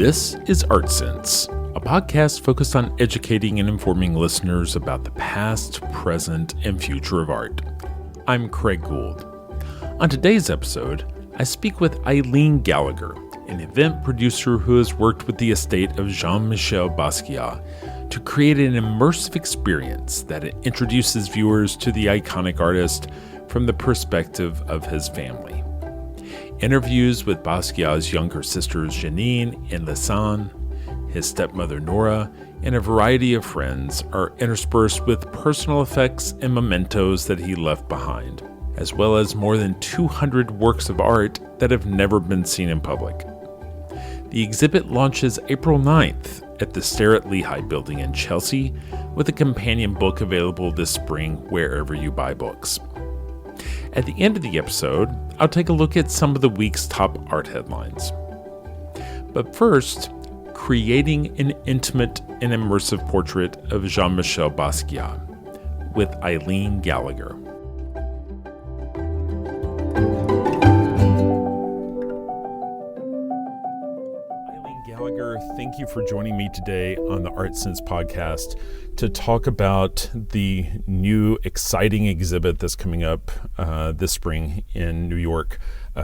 This is Art Sense, a podcast focused on educating and informing listeners about the past, present, and future of art. I'm Craig Gould. On today's episode, I speak with Ileen Gallagher, an event producer who has worked with the estate of Jean-Michel Basquiat to create an immersive experience that introduces viewers to the iconic artist from the perspective of his family. Interviews with Basquiat's younger sisters Jeanine and Lisane, his stepmother Nora, and a variety of friends are interspersed with personal effects and mementos that he left behind, as well as more than 200 works of art that have never been seen in public. The exhibit launches April 9th at the Starrett-Lehigh Building in Chelsea, with a companion book available this spring wherever you buy books. At the end of the episode, I'll take a look at some of the week's top art headlines. But first, creating an intimate and immersive portrait of Jean-Michel Basquiat with Ileen Gallagher. Ileen Gallagher, thank you for joining me today on the Art Sense podcast to talk about the new exciting exhibit that's coming up this spring in New York,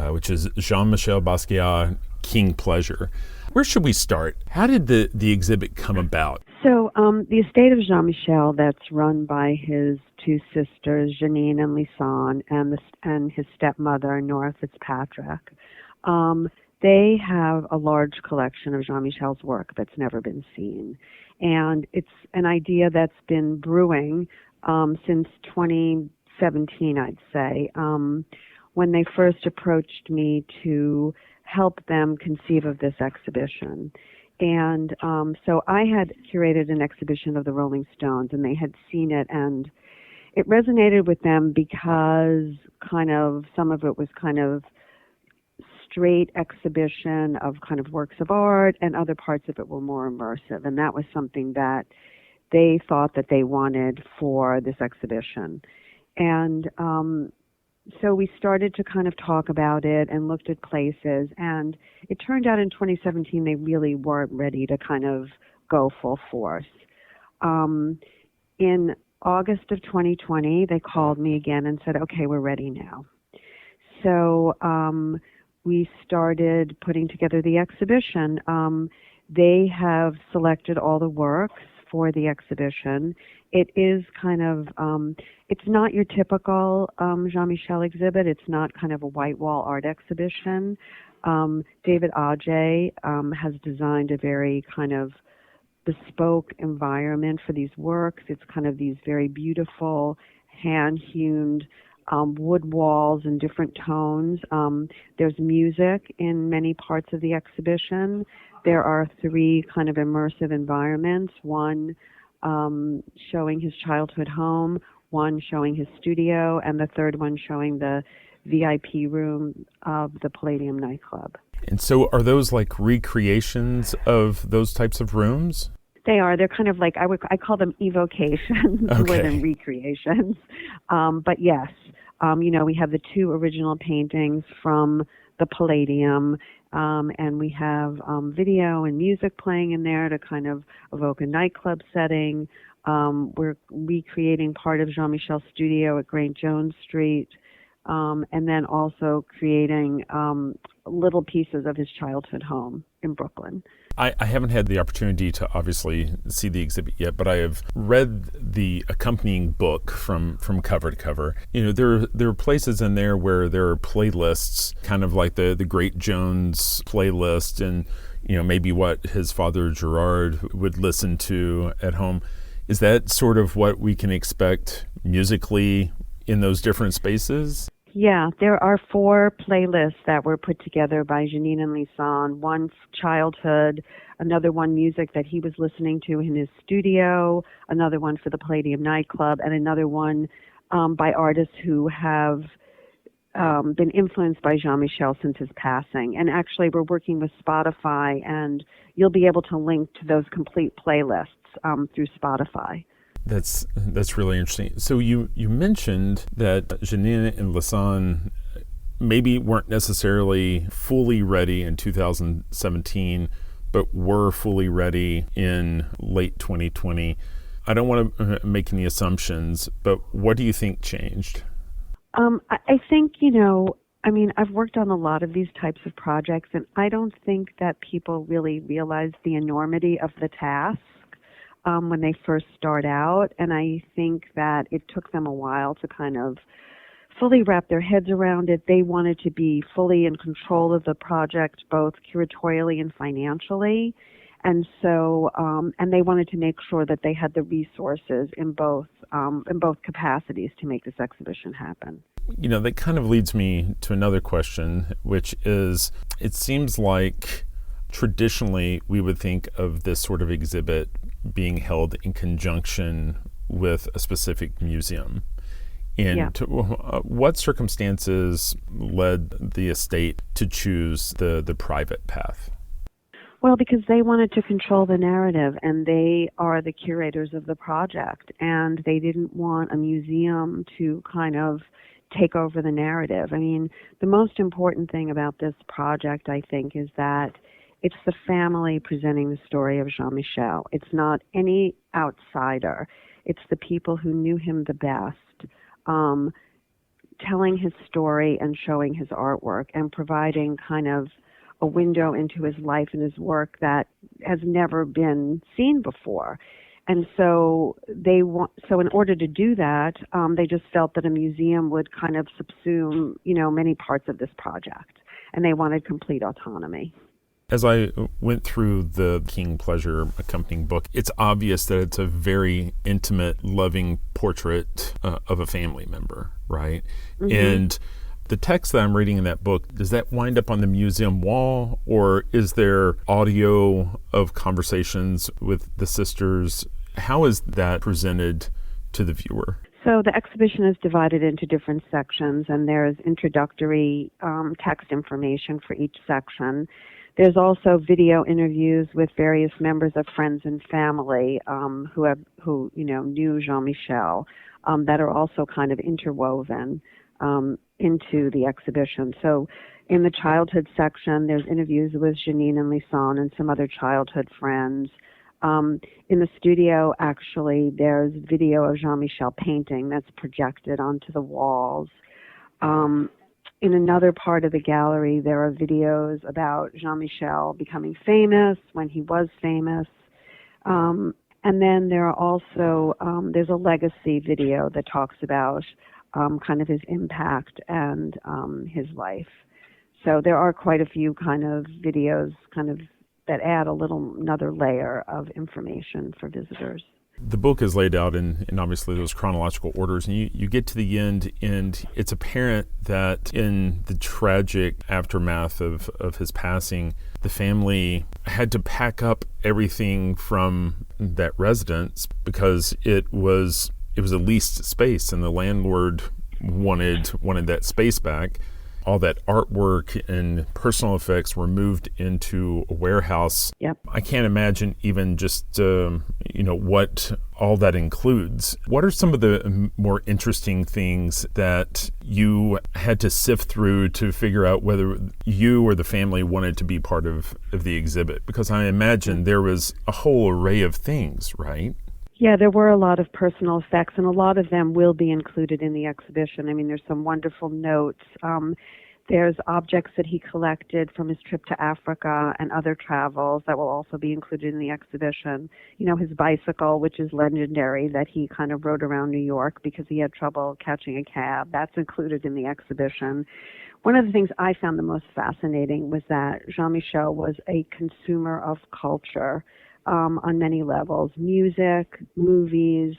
which is Jean-Michel Basquiat, King Pleasure. Where should we start? How did the exhibit come about? So the estate of Jean-Michel, that's run by his two sisters, Jeanine and Lisane, and his stepmother, Nora Fitzpatrick, they have a large collection of Jean-Michel's work that's never been seen. And it's an idea that's been brewing since 2017, I'd say, when they first approached me to help them conceive of this exhibition. And so I had curated an exhibition of the Rolling Stones, and they had seen it, and it resonated with them because some of it was kind of straight exhibition of kind of works of art, and other parts of it were more immersive. And that was something that they thought that they wanted for this exhibition. And so we started to kind of talk about it and looked at places, and it turned out in 2017 they really weren't ready to kind of go full force. In August of 2020, they called me again and said, okay, we're ready now. So we started putting together the exhibition. They have selected all the works for the exhibition. It is kind of, it's not your typical Jean-Michel exhibit. It's not kind of a white wall art exhibition. David Adjaye has designed a very kind of bespoke environment for these works. It's kind of these very beautiful, hand-hewn wood walls in different tones. There's music in many parts of the exhibition. There are 3 kind of immersive environments, one showing his childhood home, one showing his studio, and the third one showing the VIP room of the Palladium nightclub. And so are those like recreations of those types of rooms? They are. They're kind of like, I call them evocations more than recreations. But yes, we have the 2 original paintings from the Palladium, and we have video and music playing in there to kind of evoke a nightclub setting. We're recreating part of Jean-Michel's studio at Great Jones Street, and then also creating little pieces of his childhood home in Brooklyn. I haven't had the opportunity to obviously see the exhibit yet, but I have read the accompanying book from cover to cover. There are places in there where there are playlists, kind of like the Great Jones playlist, and maybe what his father Gerard would listen to at home. Is that sort of what we can expect musically in those different spaces? Yeah, there are 4 playlists that were put together by Jeanine and Lisane. One childhood, another one music that he was listening to in his studio, another one for the Palladium nightclub, and another one by artists who have been influenced by Jean-Michel since his passing. And actually, we're working with Spotify, and you'll be able to link to those complete playlists through Spotify. That's really interesting. So you mentioned that Jeanine and Lisane maybe weren't necessarily fully ready in 2017 but were fully ready in late 2020. I don't want to make any assumptions, but what do you think changed? I think, I've worked on a lot of these types of projects, and I don't think that people really realize the enormity of the task when they first start out. And I think that it took them a while to kind of fully wrap their heads around it. They wanted to be fully in control of the project, both curatorially and financially. And so, and they wanted to make sure that they had the resources in both capacities to make this exhibition happen. That kind of leads me to another question, which is, it seems like traditionally we would think of this sort of exhibit being held in conjunction with a specific museum. And what circumstances led the estate to choose the private path? Well, because they wanted to control the narrative, and they are the curators of the project, and they didn't want a museum to kind of take over the narrative. I mean, the most important thing about this project, I think, is that it's the family presenting the story of Jean-Michel. It's not any outsider. It's the people who knew him the best, telling his story and showing his artwork and providing kind of a window into his life and his work that has never been seen before. And so so in order to do that, they just felt that a museum would kind of subsume, many parts of this project, and they wanted complete autonomy. As I went through the King Pleasure accompanying book, it's obvious that it's a very intimate, loving portrait of a family member, right? Mm-hmm. And the text that I'm reading in that book, does that wind up on the museum wall, or is there audio of conversations with the sisters? How is that presented to the viewer? So the exhibition is divided into different sections, and there's introductory text information for each section. There's also video interviews with various members of friends and family who knew Jean-Michel that are also kind of interwoven into the exhibition. So in the childhood section, there's interviews with Jeanine and Lisane and some other childhood friends. In the studio, actually, there's video of Jean-Michel painting that's projected onto the walls. In another part of the gallery, there are videos about Jean-Michel becoming famous, when he was famous. And then there are also, there's a legacy video that talks about kind of his impact and his life. So there are quite a few kind of videos that add another layer of information for visitors. The book is laid out in obviously those chronological orders, and you get to the end, and it's apparent that in the tragic aftermath of his passing, the family had to pack up everything from that residence because it was a leased space, and the landlord wanted that space back. All that artwork and personal effects were moved into a warehouse. Yep. I can't imagine even just what all that includes. What are some of the more interesting things that you had to sift through to figure out whether you or the family wanted to be part of the exhibit? Because I imagine there was a whole array of things, right? Yeah, there were a lot of personal effects, and a lot of them will be included in the exhibition. I mean, there's some wonderful notes. There's objects that he collected from his trip to Africa and other travels that will also be included in the exhibition. His bicycle, which is legendary, that he kind of rode around New York because he had trouble catching a cab. That's included in the exhibition. One of the things I found the most fascinating was that Jean-Michel was a consumer of culture. On many levels, music, movies,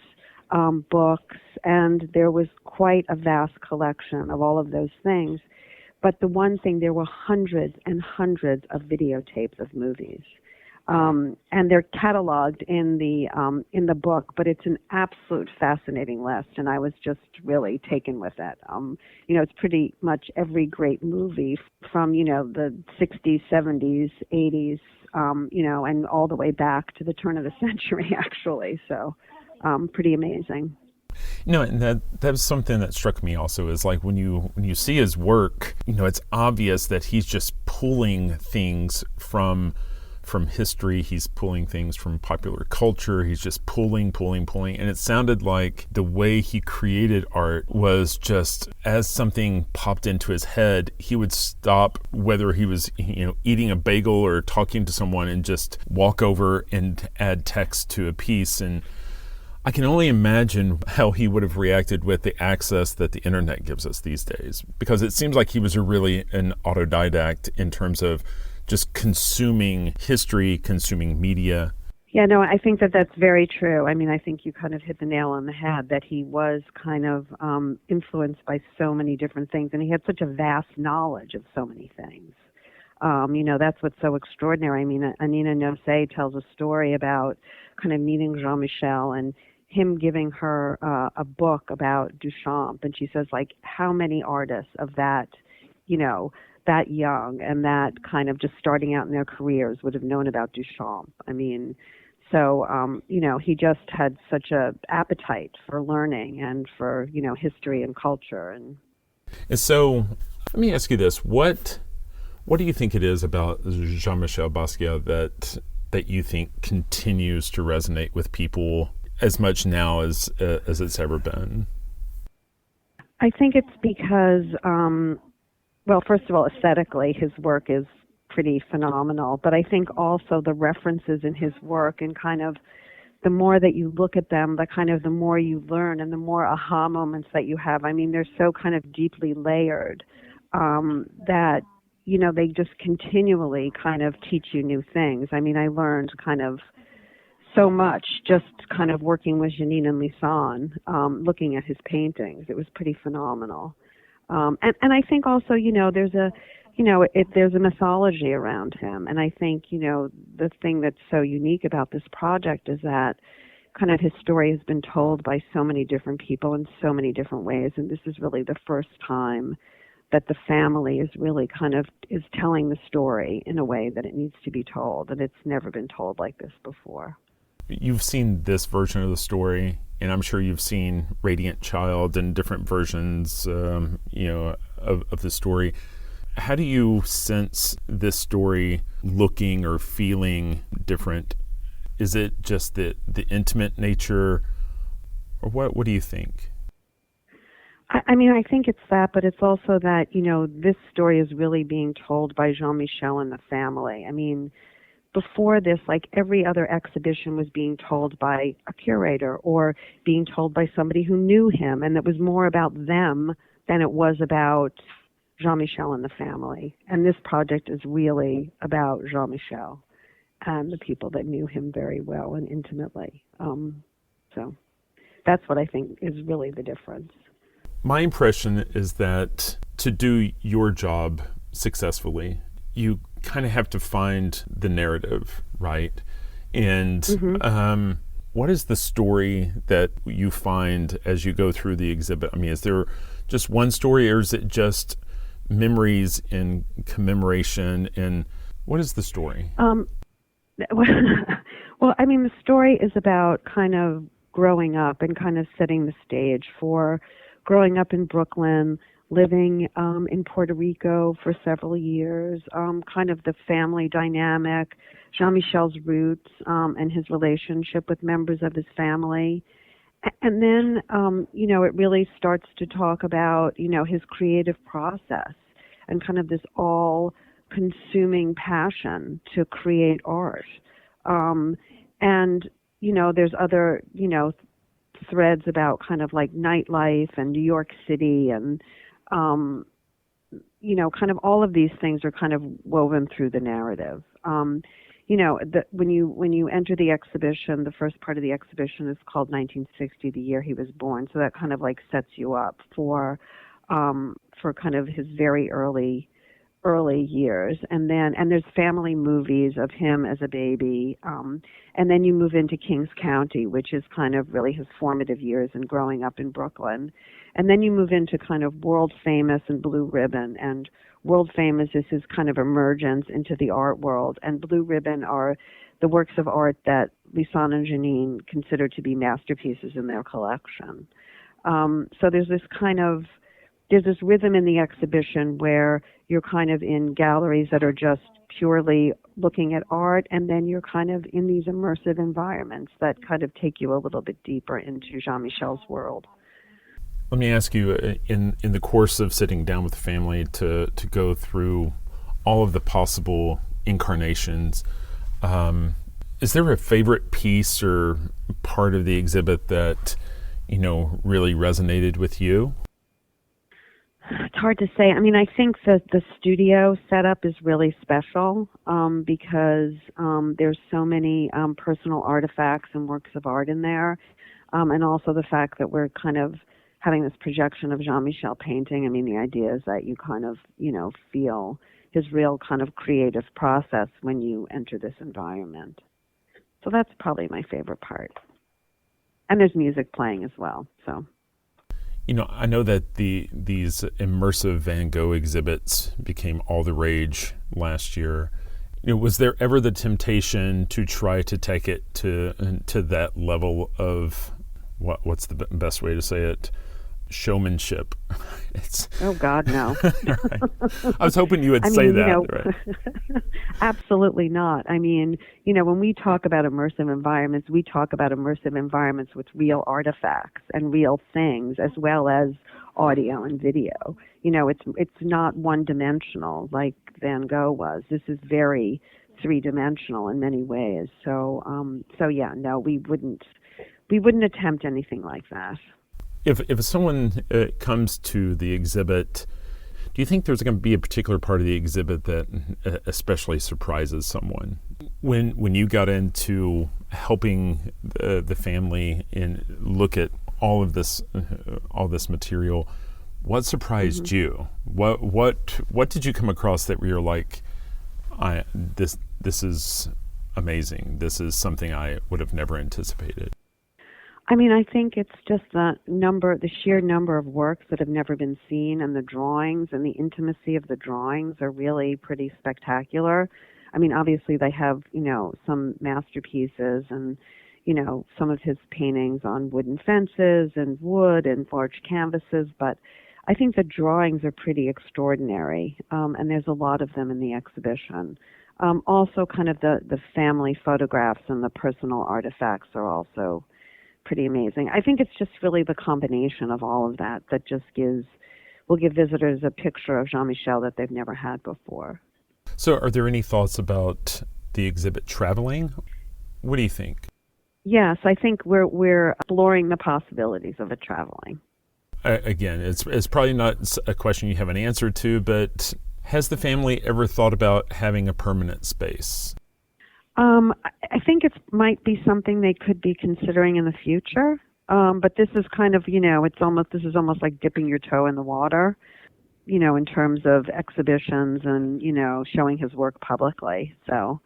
books, and there was quite a vast collection of all of those things. But the one thing, there were hundreds and hundreds of videotapes of movies. And they're cataloged in the book, but it's an absolute fascinating list, and I was just really taken with it. It's pretty much every great movie from, the 60s, 70s, 80s, and all the way back to the turn of the century, actually. So pretty amazing. And that was something that struck me also, is like when you see his work, it's obvious that he's just pulling things from from history. He's pulling things from popular culture. He's just pulling. And it sounded like the way he created art was just as something popped into his head, he would stop, whether he was, eating a bagel or talking to someone, and just walk over and add text to a piece. And I can only imagine how he would have reacted with the access that the internet gives us these days, because it seems like he was really an autodidact in terms of just consuming history, consuming media. Yeah, no, I think that that's very true. I mean, I think you kind of hit the nail on the head, that he was kind of influenced by so many different things, and he had such a vast knowledge of so many things. That's what's so extraordinary. I mean, Anina Nosé tells a story about kind of meeting Jean-Michel and him giving her a book about Duchamp, and she says, like, how many artists of that, that young and that kind of just starting out in their careers would have known about Duchamp? I mean, so, he just had such a appetite for learning and for, history and culture. And so let me ask you this. What do you think it is about Jean-Michel Basquiat that you think continues to resonate with people as much now as it's ever been? I think it's because, first of all, aesthetically, his work is pretty phenomenal. But I think also the references in his work, and kind of the more that you look at them, the more you learn, and the more aha moments that you have. I mean, they're so kind of deeply layered that, they just continually kind of teach you new things. I mean, I learned kind of so much just kind of working with Jeanine and Lisane, looking at his paintings. It was pretty phenomenal. And I think also, there's a mythology around him. And I think, the thing that's so unique about this project is that kind of his story has been told by so many different people in so many different ways. And this is really the first time that the family is really is telling the story in a way that it needs to be told. And it's never been told like this before. You've seen this version of the story, and I'm sure you've seen Radiant Child and different versions, of the story. How do you sense this story looking or feeling different? Is it just the intimate nature, or what do you think? I mean, I think it's that, but it's also that, this story is really being told by Jean-Michel and the family. I mean, before this, like every other exhibition was being told by a curator or being told by somebody who knew him, and it was more about them than it was about Jean-Michel and the family. And this project is really about Jean-Michel and the people that knew him very well and intimately. So that's what I think is really the difference. My impression is that to do your job successfully, you kind of have to find the narrative, right? And what is the story that you find as you go through the exhibit? I mean, is there just one story, or is it just memories and commemoration? And what is the story? Well, I mean, the story is about kind of growing up and kind of setting the stage for growing up in Brooklyn, living in Puerto Rico for several years, kind of the family dynamic, Jean-Michel's roots, and his relationship with members of his family. And then, it really starts to talk about, his creative process and kind of this all-consuming passion to create art. And, there's other, threads about kind of like nightlife and New York City and, kind of all of these things are kind of woven through the narrative. When you enter the exhibition, the first part of the exhibition is called 1960, the year he was born. So that kind of like sets you up for kind of his very early years. And there's family movies of him as a baby. And then you move into Kings County, which is kind of really his formative years and growing up in Brooklyn. And then you move into kind of World Famous and Blue Ribbon. And World Famous is his kind of emergence into the art world. And Blue Ribbon are the works of art that Lisane and Jeanine consider to be masterpieces in their collection. So there's this rhythm in the exhibition where you're kind of in galleries that are just purely looking at art, and then you're kind of in these immersive environments that kind of take you a little bit deeper into Jean-Michel's world. Let me ask you, in the course of sitting down with the family to go through all of the possible incarnations, is there a favorite piece or part of the exhibit that, really resonated with you? It's hard to say. I mean, I think that the studio setup is really special because there's so many personal artifacts and works of art in there, and also the fact that we're kind of having this projection of Jean-Michel painting. I mean, the idea is that you kind of, feel his real kind of creative process when you enter this environment. So that's probably my favorite part. And there's music playing as well, so. I know that these immersive Van Gogh exhibits became all the rage last year. Was there ever the temptation to try to take it to that level of what's the best way to say it? Showmanship. Oh God, no. Right. I was hoping you would say that. Right? Absolutely not. I mean, when we talk about immersive environments, we talk about immersive environments with real artifacts and real things, as well as audio and video. It's not one-dimensional like Van Gogh was. This is very three-dimensional in many ways. So yeah, no, we wouldn't attempt anything like that. If someone comes to the exhibit, do you think there's going to be a particular part of the exhibit that especially surprises someone? When you got into helping the family and look at all this material, what surprised you? What did you come across that you're like, this is amazing. This is something I would have never anticipated. I mean, I think it's just the sheer number of works that have never been seen, and the drawings and the intimacy of the drawings are really pretty spectacular. I mean, obviously they have, some masterpieces and, some of his paintings on wooden fences and wood and large canvases, but I think the drawings are pretty extraordinary, and there's a lot of them in the exhibition. Also, kind of the family photographs and the personal artifacts are also pretty amazing. I think it's just really the combination of all of that just will give visitors a picture of Jean-Michel that they've never had before. So are there any thoughts about the exhibit traveling? What do you think? Yes, I think we're exploring the possibilities of it traveling. Again, it's probably not a question you have an answer to, but has the family ever thought about having a permanent space? I think it might be something they could be considering in the future. But this is kind of, this is almost like dipping your toe in the water, in terms of exhibitions and, showing his work publicly. So,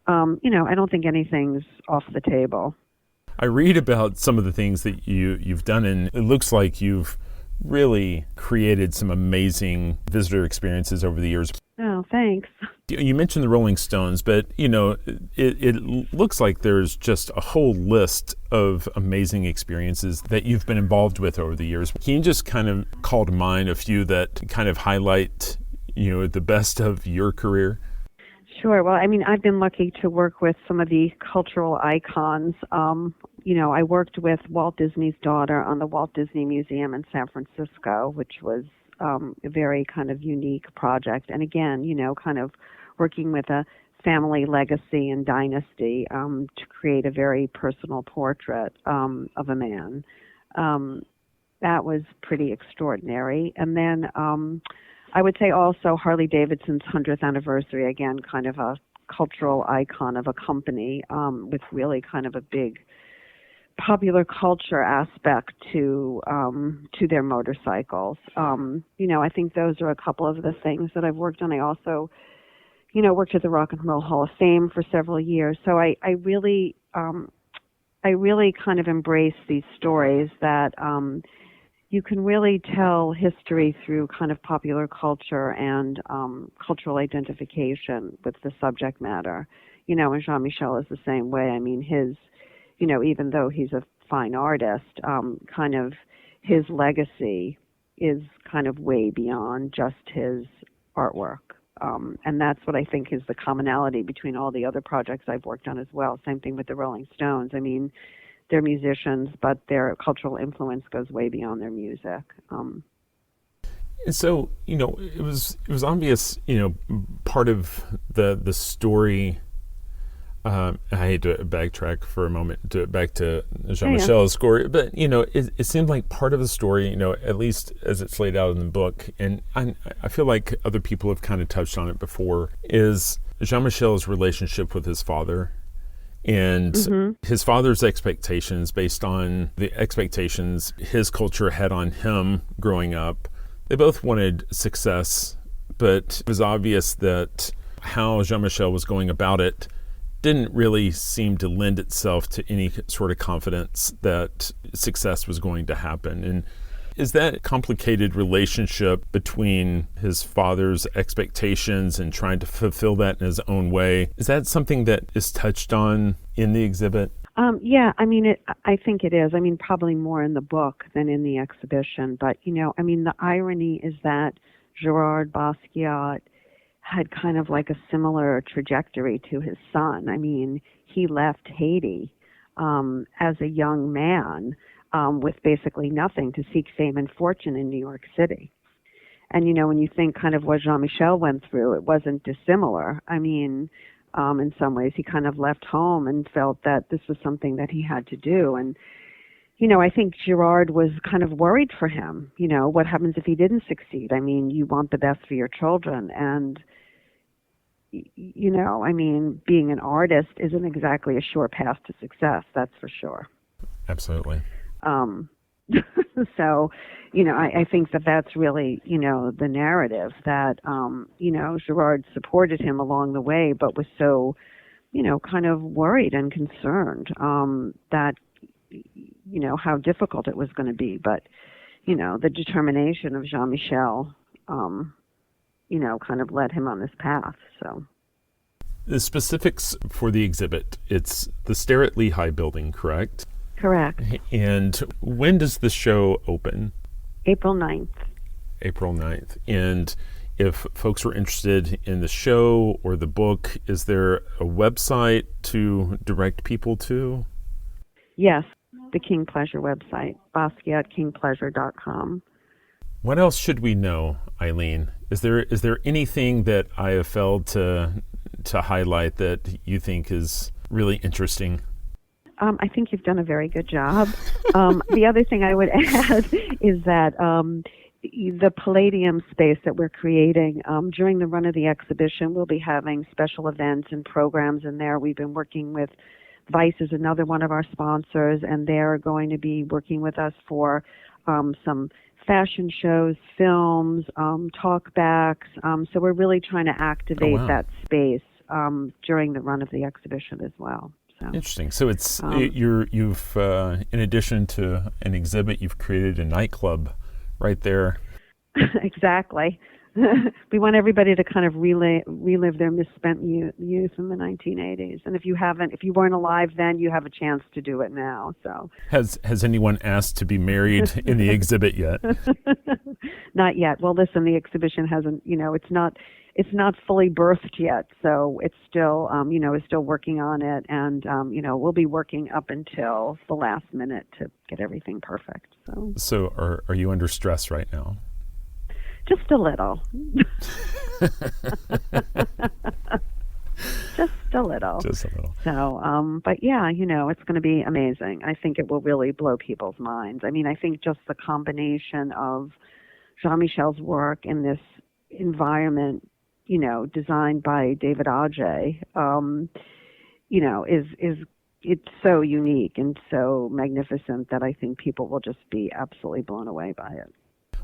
I don't think anything's off the table. I read about some of the things that you've done, and it looks like you've really created some amazing visitor experiences over the years. Oh, thanks. You mentioned the Rolling Stones, but, it looks like there's just a whole list of amazing experiences that you've been involved with over the years. Can you just kind of call to mind a few that kind of highlight, the best of your career? Sure. Well, I mean, I've been lucky to work with some of the cultural icons. I worked with Walt Disney's daughter on the Walt Disney Museum in San Francisco, which was a very kind of unique project. And again, kind of working with a family legacy and dynasty to create a very personal portrait of a man. That was pretty extraordinary. And then I would say also Harley Davidson's 100th anniversary, again, kind of a cultural icon of a company with really kind of a big popular culture aspect to their motorcycles. I think those are a couple of the things that I've worked on. I also, worked at the Rock and Roll Hall of Fame for several years. So I really kind of embrace these stories that you can really tell history through kind of popular culture and cultural identification with the subject matter. And Jean-Michel is the same way. I mean, his, even though he's a fine artist, kind of his legacy is kind of way beyond just his artwork. And that's what I think is the commonality between all the other projects I've worked on as well. Same thing with the Rolling Stones. I mean, they're musicians, but their cultural influence goes way beyond their music. And so, it was obvious, part of the story. I hate to backtrack for a moment back to Jean-Michel's story, but it seemed like part of the story, at least as it's laid out in the book, and I feel like other people have kind of touched on it before, is Jean-Michel's relationship with his father, and his father's expectations based on the expectations his culture had on him growing up. They both wanted success, but it was obvious that how Jean-Michel was going about it didn't really seem to lend itself to any sort of confidence that success was going to happen. And is that complicated relationship between his father's expectations and trying to fulfill that in his own way, is that something that is touched on in the exhibit? Yeah, I mean, I think it is. I mean, probably more in the book than in the exhibition. But, the irony is that Gerard Basquiat had kind of like a similar trajectory to his son. I mean, he left Haiti as a young man with basically nothing to seek fame and fortune in New York City. And, when you think kind of what Jean-Michel went through, it wasn't dissimilar. I mean, in some ways, he kind of left home and felt that this was something that he had to do. And, I think Gerard was kind of worried for him. What happens if he didn't succeed? I mean, you want the best for your children. And, being an artist isn't exactly a sure path to success, that's for sure. Absolutely. So, I think that that's really, the narrative that, Gerard supported him along the way, but was so, kind of worried and concerned that, how difficult it was going to be. But, the determination of Jean-Michel, kind of led him on this path. So. The specifics for the exhibit, it's the Starrett-Lehigh Building, correct? Correct. And when does the show open? April 9th. April 9th. And if folks are interested in the show or the book, is there a website to direct people to? Yes, the King Pleasure website, BasquiatKingPleasure.com. What else should we know, Ileen? Is there anything that I have failed to highlight that you think is really interesting? I think you've done a very good job. The other thing I would add is that the Palladium space that we're creating, during the run of the exhibition, we'll be having special events and programs in there. We've been working with Vice is another one of our sponsors, and they're going to be working with us for some fashion shows, films, talkbacks. So we're really trying to activate that space during the run of the exhibition as well. So, interesting. So it's you've in addition to an exhibit, you've created a nightclub right there. Exactly. We want everybody to kind of relive their misspent youth in the 1980s. And if you weren't alive then, you have a chance to do it now. So has anyone asked to be married in the exhibit yet? Not yet. Well, listen, the exhibition hasn't. It's not fully birthed yet, so it's still, is still working on it, and we'll be working up until the last minute to get everything perfect. So are you under stress right now? Just a little. Just a little. So, but yeah, it's going to be amazing. I think it will really blow people's minds. I mean, I think just the combination of Jean-Michel's work in this environment, designed by David Adjaye, it's so unique and so magnificent that I think people will just be absolutely blown away by it.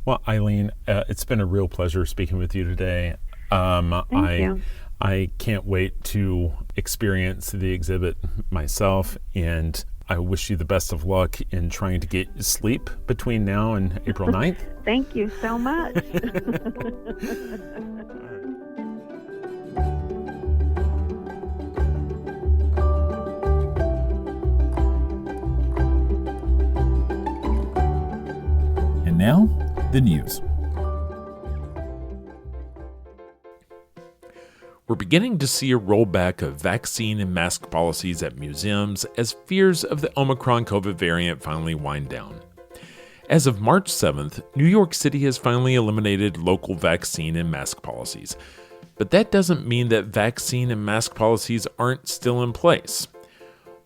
Well, Ileen, it's been a real pleasure speaking with you today. Thank you. I can't wait to experience the exhibit myself, and I wish you the best of luck in trying to get sleep between now and April 9th. Thank you so much. And now, the news. We're beginning to see a rollback of vaccine and mask policies at museums as fears of the Omicron COVID variant finally wind down. As of March 7th, New York City has finally eliminated local vaccine and mask policies. But that doesn't mean that vaccine and mask policies aren't still in place.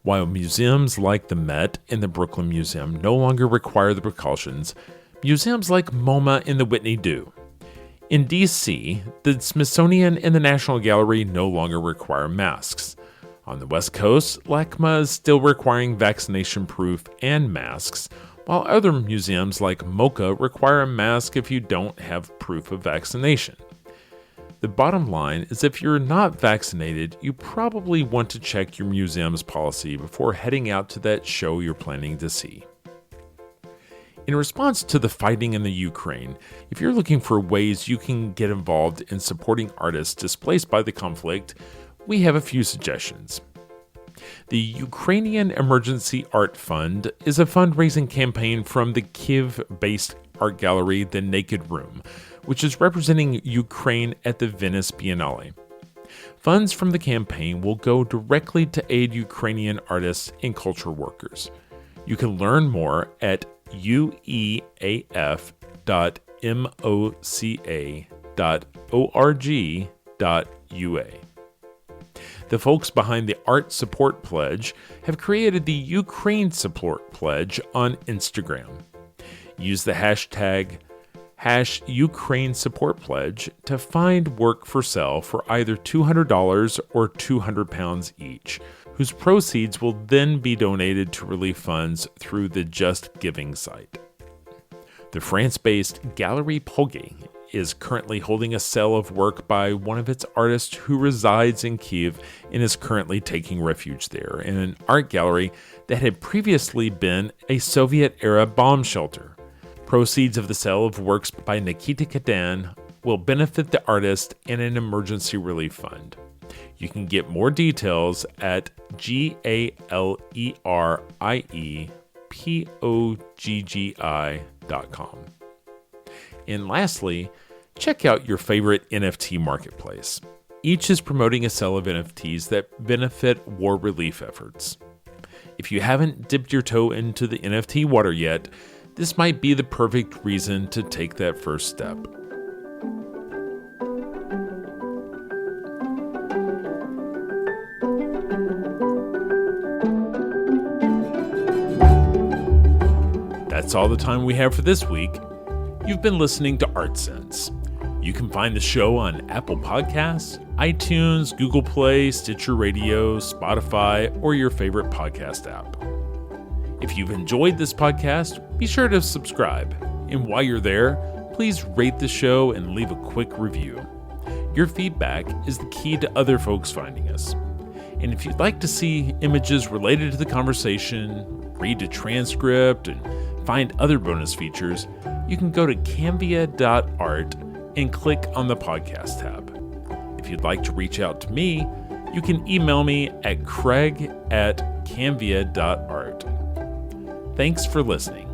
While museums like the Met and the Brooklyn Museum no longer require the precautions, museums like MoMA and the Whitney do. In D.C., the Smithsonian and the National Gallery no longer require masks. On the West Coast, LACMA is still requiring vaccination proof and masks, while other museums like MoCA require a mask if you don't have proof of vaccination. The bottom line is if you're not vaccinated, you probably want to check your museum's policy before heading out to that show you're planning to see. In response to the fighting in the Ukraine, if you're looking for ways you can get involved in supporting artists displaced by the conflict, we have a few suggestions. The Ukrainian Emergency Art Fund is a fundraising campaign from the Kyiv-based art gallery The Naked Room, which is representing Ukraine at the Venice Biennale. Funds from the campaign will go directly to aid Ukrainian artists and culture workers. You can learn more at ueaf.moca.org.ua. The folks behind the Art Support Pledge have created the Ukraine Support Pledge on Instagram. Use the hashtag #Ukraine Support Pledge to find work for sale for either $200 or £200 each, whose proceeds will then be donated to relief funds through the Just Giving site. The France-based Galerie Poguet is currently holding a sale of work by one of its artists who resides in Kyiv and is currently taking refuge there in an art gallery that had previously been a Soviet-era bomb shelter. Proceeds of the sale of works by Nikita Kadan will benefit the artist and an emergency relief fund. You can get more details at GALERIEPOGGI.com. And lastly, check out your favorite NFT marketplace. Each is promoting a sale of NFTs that benefit war relief efforts. If you haven't dipped your toe into the NFT water yet, this might be the perfect reason to take that first step. That's all the time we have for this week. You've been listening to Art Sense. You can find the show on Apple Podcasts, iTunes, Google Play, Stitcher Radio, Spotify, or your favorite podcast app. If you've enjoyed this podcast, be sure to subscribe. And while you're there, please rate the show and leave a quick review. Your feedback is the key to other folks finding us. And if you'd like to see images related to the conversation, read the transcript, and find other bonus features, you can go to canvia.art and click on the podcast tab. If you'd like to reach out to me, you can email me at craig@canvia.art. Thanks for listening.